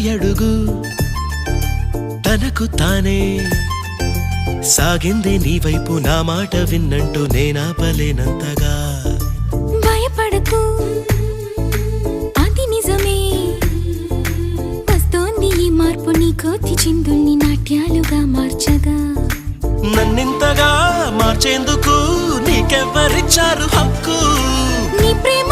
అడుగు తనకు తానే సాగింది నీ వైపు నా మాట విన్నంటూ నేనాపలేనంతగా భయపడకు అది నిజమే వస్తోంది ఈ మార్పు నీ కోతి చిందుల్ని నాట్యాలుగా మార్చగా నన్నింతగా మార్చేందుకు నీకెవ్వరిచ్చారు హక్కు నీ ప్రేమ